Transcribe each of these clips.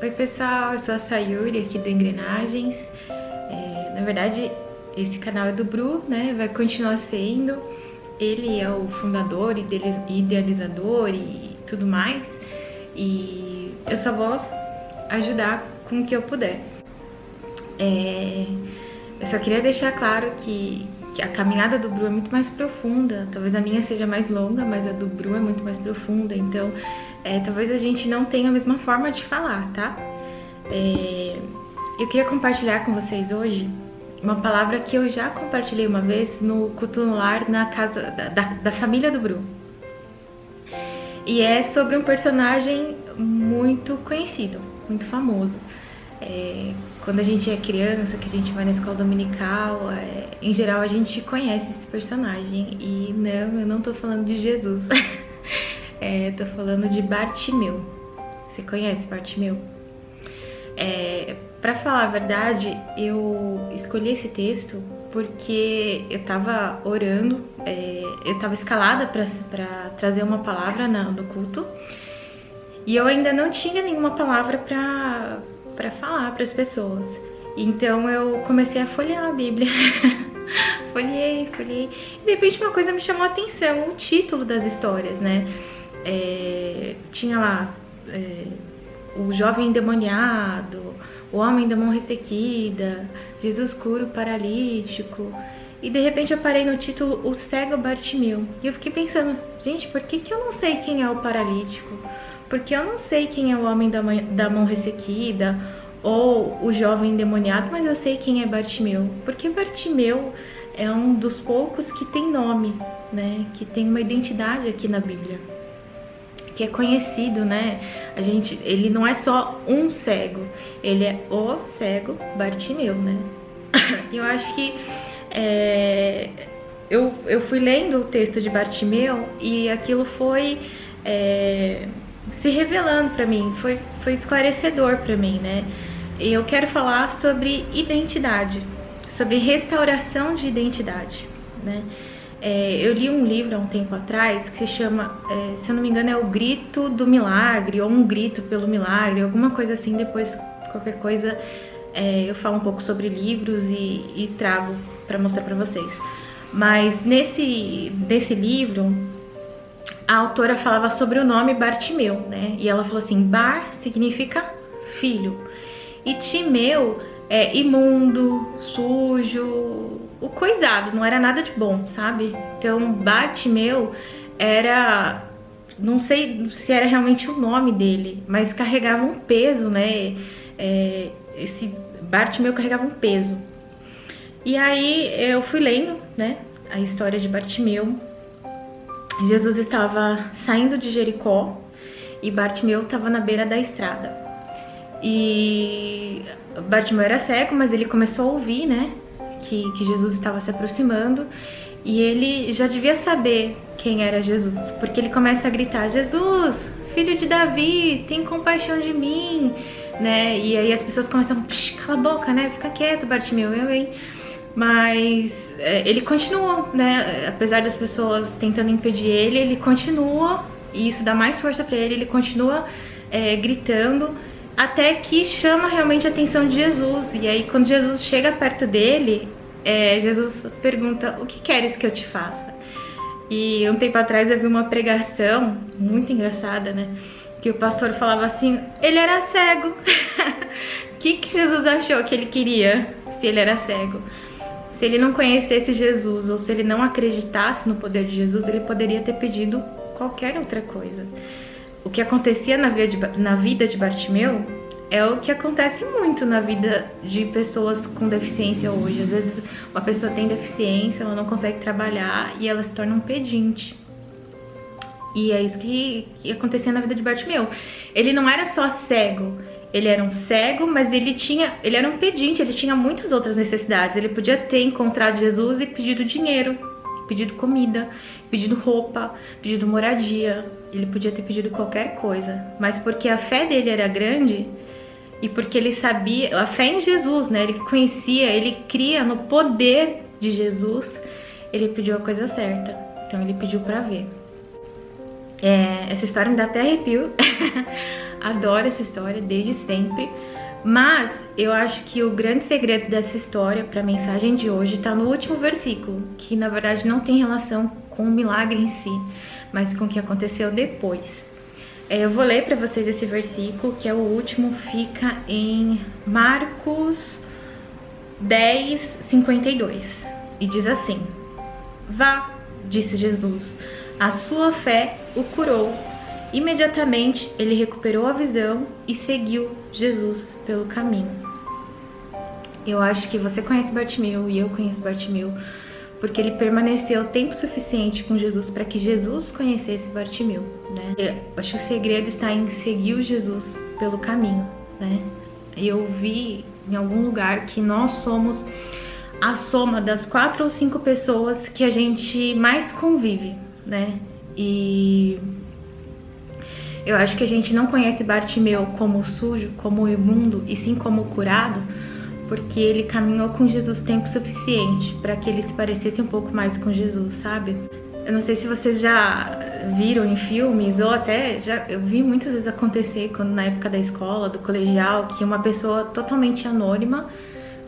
Oi pessoal, eu sou a Sayuri aqui do Engrenagens. Na verdade, esse canal é do Bru, né? Vai continuar sendo. Ele é o fundador, idealizador e tudo mais. E eu só vou ajudar com o que eu puder. Eu só queria deixar claro que a caminhada do Bru é muito mais profunda. Talvez a minha seja mais longa, mas a do Bru é muito mais profunda. Então, talvez a gente não tenha a mesma forma de falar, tá? Eu queria compartilhar com vocês hoje uma palavra que eu já compartilhei uma vez no culto no lar na casa da família do Bru. E é sobre um personagem muito conhecido, muito famoso. Quando a gente é criança, que a gente vai na escola dominical, em geral a gente conhece esse personagem. E não, eu não tô falando de Jesus. Tô falando de Bartimeu. Você conhece Bartimeu? Pra falar a verdade, eu escolhi esse texto porque eu tava orando, eu tava escalada pra trazer uma palavra no culto. E eu ainda não tinha nenhuma palavra pra falar para as pessoas. Então eu comecei a folhear a Bíblia. folhei. E de repente uma coisa me chamou a atenção, o título das histórias, né? Tinha lá o jovem endemoniado, o homem da mão ressequida, Jesus cura o paralítico. E de repente eu parei no título O Cego Bartimeu. E eu fiquei pensando, gente, por que eu não sei quem é o paralítico? Porque eu não sei quem é o homem da mão ressequida ou o jovem endemoniado, mas eu sei quem é Bartimeu. Porque Bartimeu é um dos poucos que tem nome, né? Que tem uma identidade aqui na Bíblia, que é conhecido, né? Ele não é só um cego, ele é o cego Bartimeu, né? E eu acho que eu fui lendo o texto de Bartimeu e aquilo foi se revelando para mim, foi esclarecedor para mim, né? E eu quero falar sobre identidade, sobre restauração de identidade, né? Eu li um livro há um tempo atrás que se chama, se eu não me engano, é O Grito do Milagre, ou Um Grito pelo Milagre, alguma coisa assim. Depois, qualquer coisa, eu falo um pouco sobre livros e trago para mostrar para vocês. Mas nesse livro, a autora falava sobre o nome Bartimeu, né? E ela falou assim, Bar significa filho, e Timeu é imundo, sujo, o coisado, não era nada de bom, sabe? Então Bartimeu era, não sei se era realmente o nome dele, mas carregava um peso, né? Esse Bartimeu carregava um peso. E aí eu fui lendo, né, a história de Bartimeu. Jesus estava saindo de Jericó e Bartimeu estava na beira da estrada. E Bartimeu era cego, mas ele começou a ouvir, né, que Jesus estava se aproximando. E ele já devia saber quem era Jesus, porque ele começa a gritar, Jesus, filho de Davi, tem compaixão de mim, né? E aí as pessoas começam, cala a boca, né, fica quieto, Bartimeu, hein? Mas ele continua, né? Apesar das pessoas tentando impedir ele continua, e isso dá mais força pra ele continua gritando, até que chama realmente a atenção de Jesus. E aí quando Jesus chega perto dele, Jesus pergunta, o que queres que eu te faça? E um tempo atrás eu vi uma pregação muito engraçada, né? Que o pastor falava assim, ele era cego. O que Jesus achou que ele queria se ele era cego? Se ele não conhecesse Jesus, ou se ele não acreditasse no poder de Jesus, ele poderia ter pedido qualquer outra coisa. O que acontecia na vida de Bartimeu é o que acontece muito na vida de pessoas com deficiência hoje. Às vezes uma pessoa tem deficiência, ela não consegue trabalhar e ela se torna um pedinte. E é isso que acontecia na vida de Bartimeu. Ele não era só cego. Ele era um cego, mas ele era um pedinte, ele tinha muitas outras necessidades. Ele podia ter encontrado Jesus e pedido dinheiro, pedido comida, pedido roupa, pedido moradia. Ele podia ter pedido qualquer coisa. Mas porque a fé dele era grande e porque ele sabia, a fé em Jesus, né? Ele conhecia, ele cria no poder de Jesus, ele pediu a coisa certa. Então ele pediu pra ver. Essa história me dá até arrepio. adoro essa história desde sempre, mas eu acho que o grande segredo dessa história para a mensagem de hoje está no último versículo, que na verdade não tem relação com o milagre em si, mas com o que aconteceu depois. Eu vou ler para vocês esse versículo, que é o último, fica em Marcos 10:52, e diz assim: "Vá", disse Jesus, "a sua fé o curou." Imediatamente ele recuperou a visão e seguiu Jesus pelo caminho. Eu acho que você conhece Bartimeu e eu conheço Bartimeu, porque ele permaneceu tempo suficiente com Jesus para que Jesus conhecesse Bartimeu, né? Eu acho que o segredo está em seguir o Jesus pelo caminho, né? Eu vi em algum lugar que nós somos a soma das 4 ou 5 pessoas que a gente mais convive, né? E eu acho que a gente não conhece Bartimeu como sujo, como imundo, e sim como curado, porque ele caminhou com Jesus tempo suficiente para que ele se parecesse um pouco mais com Jesus, sabe? Eu não sei se vocês já viram em filmes, ou até eu vi muitas vezes acontecer quando na época da escola, do colegial, que uma pessoa totalmente anônima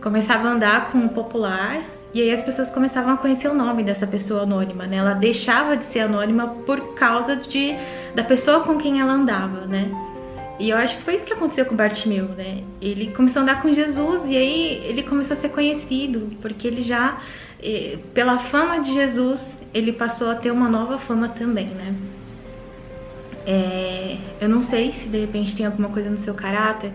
começava a andar com um popular, e aí as pessoas começavam a conhecer o nome dessa pessoa anônima, né? Ela deixava de ser anônima por causa da pessoa com quem ela andava, né? E eu acho que foi isso que aconteceu com Bartimeu, né? Ele começou a andar com Jesus e aí ele começou a ser conhecido, porque ele já, pela fama de Jesus, ele passou a ter uma nova fama também, né? Eu não sei se de repente tem alguma coisa no seu caráter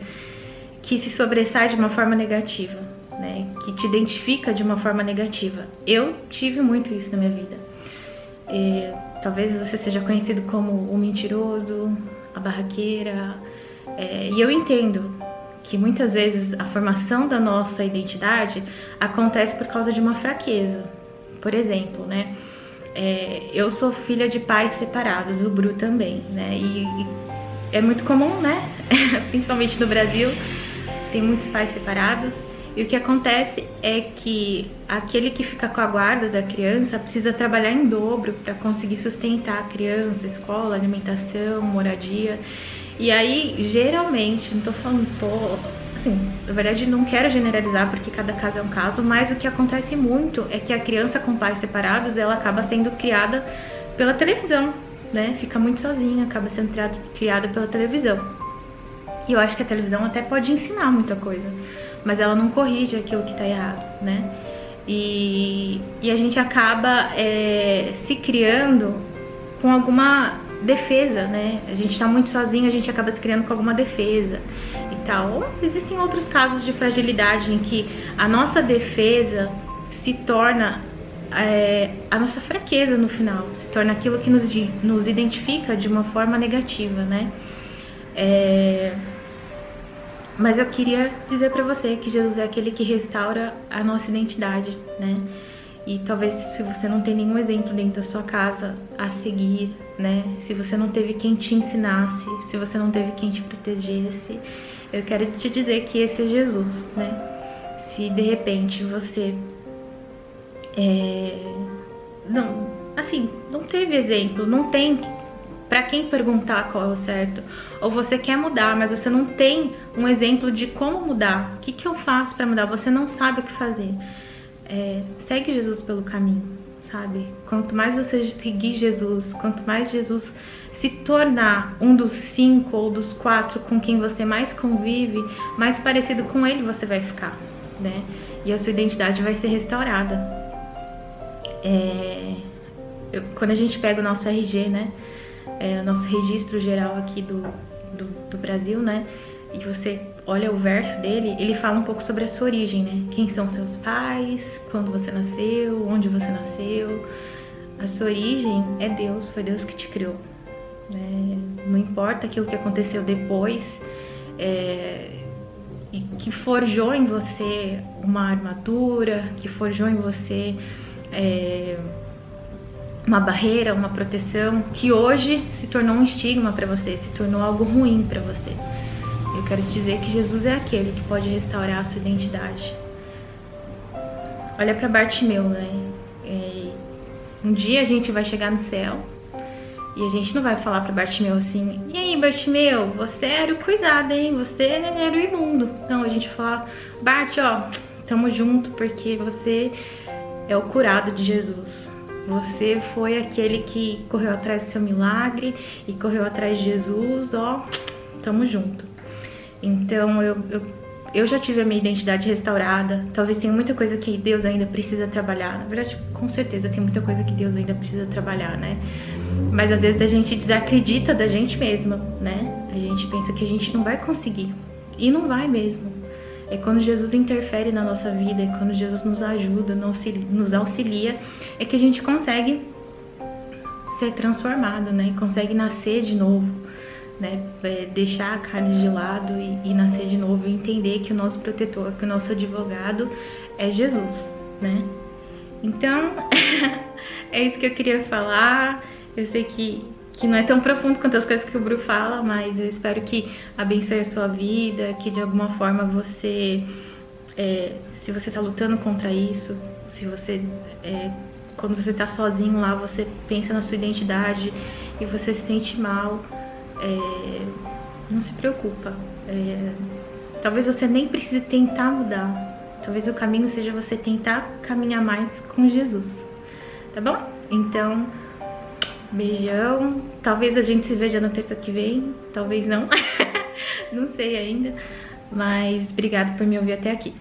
que se sobressai de uma forma negativa, né? Que te identifica de uma forma negativa. Eu tive muito isso na minha vida. Talvez você seja conhecido como o mentiroso, a barraqueira, e eu entendo que muitas vezes a formação da nossa identidade acontece por causa de uma fraqueza. Por exemplo, né? Eu sou filha de pais separados, o Bru também, né? E é muito comum, né? Principalmente no Brasil, tem muitos pais separados. E o que acontece é que aquele que fica com a guarda da criança precisa trabalhar em dobro para conseguir sustentar a criança, escola, alimentação, moradia. E aí, geralmente, não tô falando, assim, na verdade não quero generalizar porque cada caso é um caso, mas o que acontece muito é que a criança com pais separados, ela acaba sendo criada pela televisão, né? Fica muito sozinha, acaba sendo criada pela televisão. E eu acho que a televisão até pode ensinar muita coisa, mas ela não corrige aquilo que tá errado, né? E a gente acaba se criando com alguma defesa, né? A gente tá muito sozinho, a gente acaba se criando com alguma defesa e tal. Ou existem outros casos de fragilidade em que a nossa defesa se torna a nossa fraqueza no final, se torna aquilo que nos identifica de uma forma negativa, né? Mas eu queria dizer pra você que Jesus é aquele que restaura a nossa identidade, né? E talvez se você não tem nenhum exemplo dentro da sua casa a seguir, né? Se você não teve quem te ensinasse, se você não teve quem te protegesse, eu quero te dizer que esse é Jesus, né? Se de repente você não teve exemplo, não tem pra quem perguntar qual é o certo, ou você quer mudar, mas você não tem um exemplo de como mudar, o que eu faço pra mudar, você não sabe o que fazer, segue Jesus pelo caminho, sabe? Quanto mais você seguir Jesus, quanto mais Jesus se tornar um dos 5 ou dos 4 com quem você mais convive, mais parecido com ele você vai ficar, né? E a sua identidade vai ser restaurada. Quando a gente pega o nosso RG, né? O nosso registro geral aqui do Brasil, né? E você olha o verso dele, ele fala um pouco sobre a sua origem, né? Quem são seus pais, quando você nasceu, onde você nasceu. A sua origem é Deus, foi Deus que te criou, né? Não importa aquilo que aconteceu depois, e que forjou em você uma armadura, que forjou em você uma barreira, uma proteção, que hoje se tornou um estigma para você, se tornou algo ruim para você. Eu quero te dizer que Jesus é aquele que pode restaurar a sua identidade. Olha para Bartimeu, né? Um dia a gente vai chegar no céu E a gente não vai falar pra Bartimeu assim: e aí, Bartimeu, você era o coisado, hein? Você era o imundo. Não, a gente fala: Bart, ó, tamo junto porque você é o curado de Jesus. Você foi aquele que correu atrás do seu milagre e correu atrás de Jesus, ó, tamo junto. Então eu já tive a minha identidade restaurada. Talvez tenha muita coisa que Deus ainda precisa trabalhar. Na verdade, com certeza tem muita coisa que Deus ainda precisa trabalhar, né? Mas às vezes a gente desacredita da gente mesma, né? A gente pensa que a gente não vai conseguir. E não vai mesmo. É quando Jesus interfere na nossa vida, é quando Jesus nos ajuda, nos auxilia, é que a gente consegue ser transformado, né? Consegue nascer de novo, né? Deixar a carne de lado e nascer de novo e entender que o nosso protetor, que o nosso advogado é Jesus, né? Então, é isso que eu queria falar. Eu sei que não é tão profundo quanto as coisas que o Bru fala, mas eu espero que abençoe a sua vida, que de alguma forma você, se você tá lutando contra isso, se você, quando você tá sozinho lá, você pensa na sua identidade e você se sente mal, não se preocupa. Talvez você nem precise tentar mudar, talvez o caminho seja você tentar caminhar mais com Jesus, tá bom? Então, beijão, talvez a gente se veja na terça que vem, talvez não, não sei ainda, mas obrigado por me ouvir até aqui.